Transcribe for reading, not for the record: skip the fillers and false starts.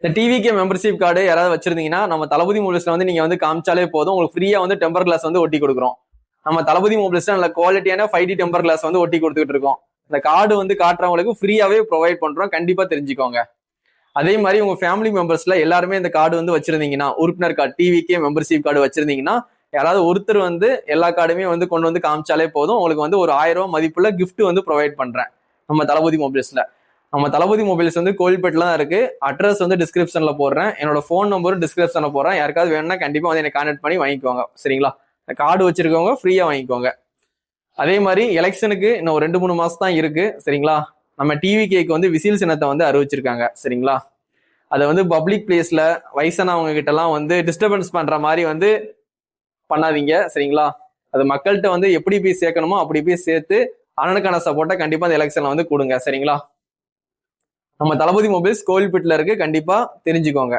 இந்த TVK membership card யாராவது வச்சிருந்தீங்கன்னா நம்ம தளபதி மொபைல்ஸ்ல வந்து நீங்க வந்து காமிச்சாலே போதும், உங்களுக்கு ஃப்ரீயா வந்து டெம்பர் கிளாஸ் வந்து ஒட்டி கொடுக்குறோம். நம்ம தளபதி மொபைல்ஸ்ல நல்ல குவாலிட்டியான 5D டெம்பர் கிளாஸ் வந்து ஒட்டி கொடுத்துட்டு இருக்கோம். இந்த கார்டு வந்து காட்டுறவங்களுக்கு ஃப்ரீயாவே ப்ரொவைட் பண்றோம், கண்டிப்பா தெரிஞ்சுக்கோங்க. அதே மாதிரி உங்க ஃபேமிலி மெம்பர்ஸ்ல எல்லாருமே இந்த கார்டு வந்து வச்சிருந்தீங்கன்னா, உறுப்பினர் கார்டு டிவிகே மெம்பர்ஷிப் கார்டு வச்சிருந்தீங்கன்னா யாராவது ஒருத்தர் வந்து எல்லா கார்டுமே வந்து கொண்டு வந்து காமிச்சாலே போதும், உங்களுக்கு வந்து ஒரு 1000 ரூபாய் மதிப்புள்ள கிஃப்ட் வந்து ப்ரொவைட் பண்றேன் நம்ம தளபதி மொபைல்ஸ்ல. நம்ம தளபதி மொபைல்ஸ் வந்து கோயில்பேட்டில் தான் இருக்கு. அட்ரஸ் வந்து டிஸ்கிரிப்ஷன்ல போடுறேன், என்னோட ஃபோன் நம்பரும் டிஸ்கிரிப்ஷன்ல போடுறேன். யாருக்காவது வேணும்னா கண்டிப்பா வந்து என்னை கான்டாக்ட் பண்ணி வாங்கிக்கோங்க, சரிங்களா? கார்டு வச்சிருக்கவங்க ஃப்ரீயா வாங்கிக்கோங்க. அதே மாதிரி எலெக்ஷனுக்கு இன்னும் 2-3 மாசம் தான் இருக்கு, சரிங்களா? நம்ம டிவிகேக்கு வந்து விசில் சின்னத்தை வந்து அறிவிச்சிருக்காங்க, சரிங்களா? அதை வந்து பப்ளிக் பிளேஸ்ல வயசானவங்க கிட்ட எல்லாம் வந்து டிஸ்டர்பன்ஸ் பண்ற மாதிரி வந்து பண்ணாதீங்க, சரிங்களா? அது மக்கள்கிட்ட வந்து எப்படி போய் சேர்க்கணுமோ அப்படி போய் சேர்த்து அண்ணனுக்கான சப்போர்ட்டை கண்டிப்பா அந்த எலெக்ஷன்ல வந்து கொடுங்க, சரிங்களா? நம்ம தளபதி மொபைல்ஸ் கோவில்பேட்டில் இருக்கு, கண்டிப்பா தெரிஞ்சுக்கோங்க.